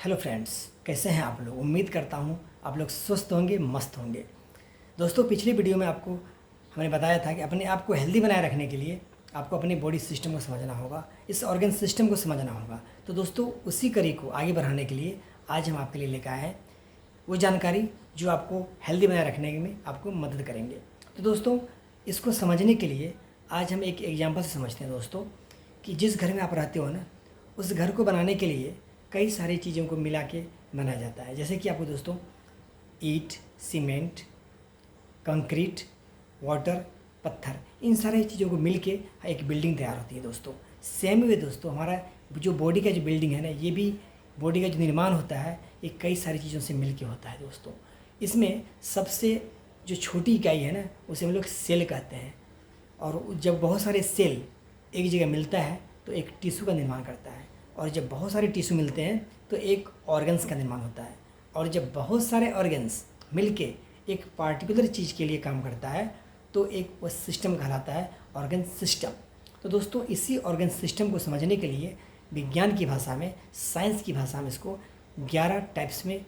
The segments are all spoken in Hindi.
हेलो फ्रेंड्स, कैसे हैं आप लोग। उम्मीद करता हूं आप लोग स्वस्थ होंगे, मस्त होंगे। दोस्तों, पिछली वीडियो में आपको हमने बताया था कि अपने आप को हेल्दी बनाए रखने के लिए आपको अपने बॉडी सिस्टम को समझना होगा, इस ऑर्गन सिस्टम को समझना होगा। तो दोस्तों, उसी कड़ी को आगे बढ़ाने के लिए आज हम आपके लिए लेकर आए हैं वो जानकारी जो आपको हेल्दी बनाए रखने में आपको मदद करेंगे। तो दोस्तों, इसको समझने के लिए आज हम एक एग्जाम्पल से समझते हैं दोस्तों, कि जिस घर में आप रहते हो ना, उस घर को बनाने के लिए कई सारी चीज़ों को मिला के बनाया जाता है। जैसे कि आपको दोस्तों ईंट, सीमेंट, कंक्रीट, वाटर, पत्थर, इन सारी चीज़ों को मिल के एक बिल्डिंग तैयार होती है दोस्तों। सेम वे दोस्तों, हमारा जो बॉडी का जो बिल्डिंग है ना, ये भी बॉडी का जो निर्माण होता है ये कई सारी चीज़ों से मिल के होता है दोस्तों। इसमें सबसे जो छोटी इकाई है ना, उसे हम लोग सेल कहते हैं। और जब बहुत सारे सेल एक जगह मिलता है तो एक टिश्यू का निर्माण करता है, और जब बहुत सारे टिश्यू मिलते हैं तो एक ऑर्गन्स का निर्माण होता है, और जब बहुत सारे ऑर्गन्स मिलके एक पार्टिकुलर चीज़ के लिए काम करता है तो एक वो सिस्टम कहलाता है ऑर्गन सिस्टम। तो दोस्तों, इसी ऑर्गन सिस्टम को समझने के लिए विज्ञान की भाषा में, साइंस की भाषा में इसको 11 टाइप्स में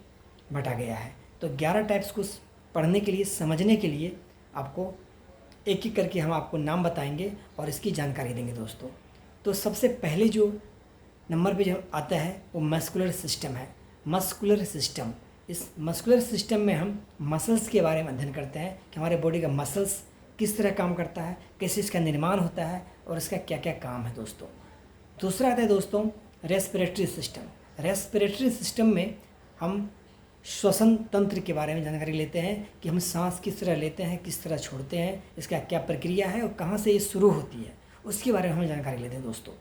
बांटा गया है। तो 11 टाइप्स को पढ़ने के लिए, समझने के लिए आपको एक एक करके हम आपको नाम बताएंगे और इसकी जानकारी देंगे दोस्तों। तो सबसे पहले जो नंबर पे जो आता है वो मस्कुलर सिस्टम है। मस्कुलर सिस्टम, इस मस्कुलर सिस्टम में हम मसल्स के बारे में अध्ययन करते हैं कि हमारे बॉडी का मसल्स किस तरह काम करता है, कैसे इसका निर्माण होता है और इसका क्या क्या काम है दोस्तों। दूसरा आता है दोस्तों रेस्पिरेटरी सिस्टम। रेस्पिरेटरी सिस्टम में हम श्वसन तंत्र के बारे में जानकारी लेते हैं कि हम सांस किस तरह लेते हैं, किस तरह छोड़ते हैं, इसका क्या प्रक्रिया है और कहाँ से ये शुरू होती है, उसके बारे में हम जानकारी लेते हैं दोस्तों।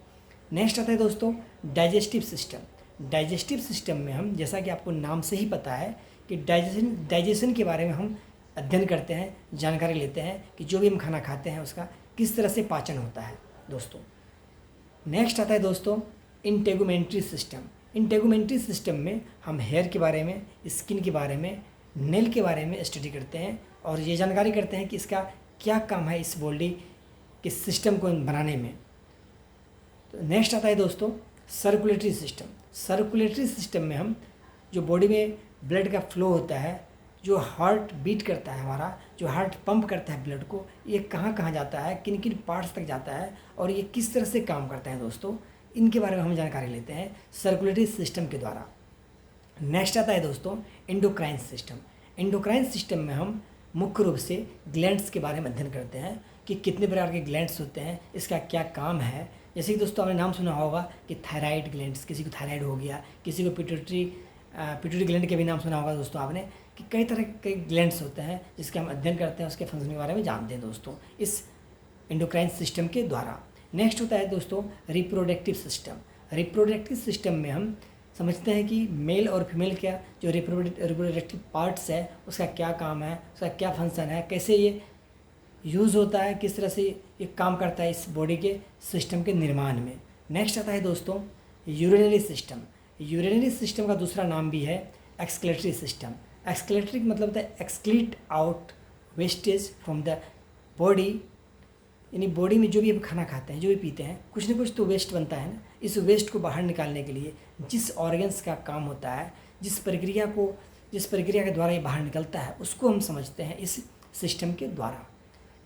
नेक्स्ट आता है दोस्तों डाइजेस्टिव सिस्टम। डाइजेस्टिव सिस्टम में हम, जैसा कि आपको नाम से ही पता है कि डाइजेशन के बारे में हम अध्ययन करते हैं, जानकारी लेते हैं कि जो भी हम खाना खाते हैं उसका किस तरह से पाचन होता है दोस्तों। नेक्स्ट आता है दोस्तों इंटेगुमेंट्री सिस्टम। इंटेगुमेंट्री सिस्टम में हम हेयर के बारे में, स्किन के बारे में, नेल के बारे में स्टडी करते हैं और ये जानकारी करते हैं कि इसका क्या काम है इस बॉडी के सिस्टम को बनाने में। तो नेक्स्ट आता है दोस्तों सर्कुलेटरी सिस्टम। सर्कुलेटरी सिस्टम में हम जो बॉडी में ब्लड का फ्लो होता है, जो हार्ट बीट करता है, हमारा जो हार्ट पंप करता है ब्लड को, ये कहाँ कहाँ जाता है, किन किन पार्ट्स तक जाता है और ये किस तरह से काम करता है दोस्तों, इनके बारे में हम जानकारी लेते हैं सर्कुलेटरी सिस्टम के द्वारा। नेक्स्ट आता है दोस्तों एंडोक्राइन सिस्टम। एंडोक्राइन सिस्टम में हम मुख्य रूप से ग्लैंड्स के बारे में अध्ययन करते हैं कि कितने प्रकार के ग्लैंड्स होते हैं, इसका क्या काम है। जैसे कि दोस्तों आपने नाम सुना होगा कि थायराइड ग्लैंड्स, किसी को थायराइड हो गया, किसी को पिट्यूटरी ग्लैंड के भी नाम सुना होगा दोस्तों आपने, कि कई तरह के ग्लैंड्स होते हैं जिसका हम अध्ययन करते हैं, उसके फंक्शन के बारे में जानते हैं दोस्तों इस एंडोक्राइन सिस्टम के द्वारा। नेक्स्ट होता है दोस्तों रिप्रोडक्टिव सिस्टम। रिप्रोडक्टिव सिस्टम में हम समझते हैं कि मेल और फीमेल का जो रिप्रोडक्टिव पार्ट्स है उसका क्या काम है, उसका क्या फंक्शन है, कैसे ये यूज़ होता है, किस तरह से ये काम करता है इस बॉडी के सिस्टम के निर्माण में। नेक्स्ट आता है दोस्तों यूरिनरी सिस्टम। यूरिनरी सिस्टम का दूसरा नाम भी है एक्सक्लेटरी सिस्टम। एक्सक्लेटरी मतलब होता है excrete out wastage from the body, यानी बॉडी में जो भी हम खाना खाते हैं, जो भी पीते हैं, कुछ ना कुछ तो वेस्ट बनता है ना। इस वेस्ट को बाहर निकालने के लिए जिस ऑर्गन्स का काम होता है, जिस प्रक्रिया के द्वारा ये बाहर निकलता है, उसको हम समझते हैं इस सिस्टम के द्वारा।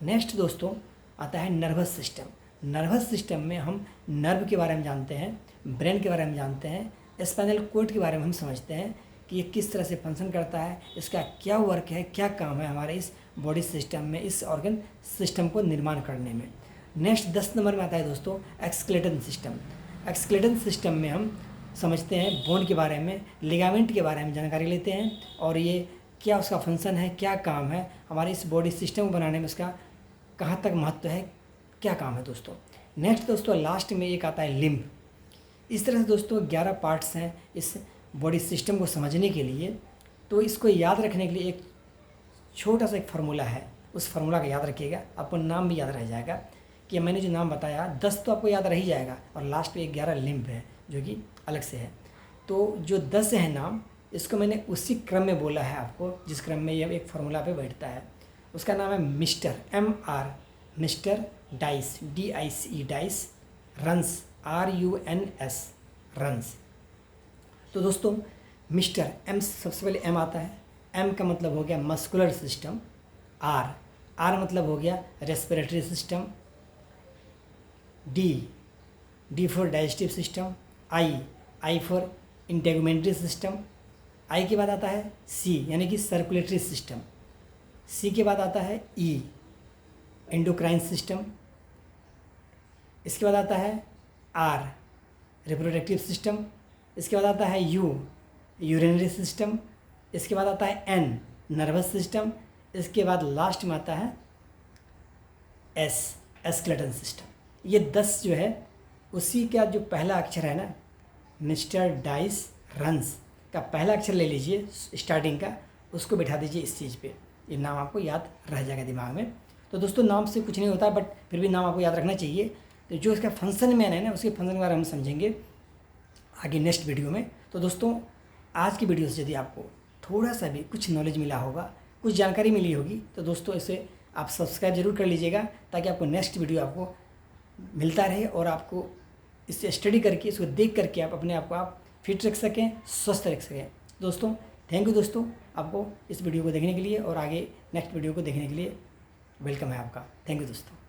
नेक्स्ट दोस्तों आता है नर्वस सिस्टम। नर्वस सिस्टम में हम नर्व के बारे में जानते हैं, ब्रेन के बारे में जानते हैं, स्पाइनल कॉर्ड के बारे में हम समझते हैं कि ये किस तरह से फंक्शन करता है, इसका क्या वर्क है, क्या काम है हमारे इस बॉडी सिस्टम में, इस ऑर्गन सिस्टम को निर्माण करने में। नेक्स्ट 10 नंबर में आता है दोस्तों एक्सक्लेटन सिस्टम। एक्सक्लेटन सिस्टम में हम समझते हैं बोन के बारे में, लिगामेंट के बारे में जानकारी लेते हैं और ये क्या उसका फंक्शन है, क्या काम है, हमारे इस बॉडी सिस्टम को बनाने में उसका कहाँ तक महत्व है, क्या काम है दोस्तों। नेक्स्ट दोस्तों लास्ट में एक आता है लिम्ब। इस तरह से दोस्तों 11 पार्ट्स हैं इस बॉडी सिस्टम को समझने के लिए। तो इसको याद रखने के लिए एक छोटा सा एक फार्मूला है, उस फार्मूला का याद रखिएगा, आपको नाम भी याद रह जाएगा कि मैंने जो नाम बताया 10 तो आपको याद रह ही जाएगा और लास्ट पे 11 लिम्ब है जो कि अलग से है। तो जो 10 है नाम, इसको मैंने उसी क्रम में बोला है आपको जिस क्रम में ये एक फार्मूला पे बैठता है। उसका नाम है mister MR, mister dice, DICE dice, runs RUNS runs. तो दोस्तों मिस्टर एम, सबसे पहले एम आता है। एम का मतलब हो गया मस्कुलर सिस्टम। आर, आर मतलब हो गया respiratory system. D, D for digestive system. I, I for integumentary system. I के बाद आता है सी यानी कि सर्कुलेटरी सिस्टम। सी के बाद आता है ई, एंडोक्राइन सिस्टम। इसके बाद आता है आर, रिप्रोडक्टिव सिस्टम। इसके बाद आता है यू, यूरिनरी सिस्टम। इसके बाद आता है एन, नर्वस सिस्टम। इसके बाद लास्ट में आता है एस, एस्केलेटन सिस्टम। ये 10 जो है उसी का जो पहला अक्षर है ना, मिस्टर डाइस रंस का पहला अक्षर ले लीजिए स्टार्टिंग का, उसको बैठा दीजिए इस चीज़ पे। ये नाम आपको याद रह जाएगा दिमाग में। तो दोस्तों नाम से कुछ नहीं होता, बट फिर भी नाम आपको याद रखना चाहिए। तो जो इसका फंक्शन मैन है ना, उसके फंक्शन के बारे में हम समझेंगे आगे नेक्स्ट वीडियो में। तो दोस्तों आज की वीडियो से यदि आपको थोड़ा सा भी कुछ नॉलेज मिला होगा, कुछ जानकारी मिली होगी, तो दोस्तों इसे आप सब्सक्राइब जरूर कर लीजिएगा, ताकि आपको नेक्स्ट वीडियो आपको मिलता रहे और आपको इससे स्टडी करके, इसको देख करके आप अपने आप को आप फिट रख सकें, स्वस्थ रख सकें। दोस्तों थैंक यू दोस्तों, आपको इस वीडियो को देखने के लिए और आगे नेक्स्ट वीडियो को देखने के लिए वेलकम है आपका। थैंक यू दोस्तों।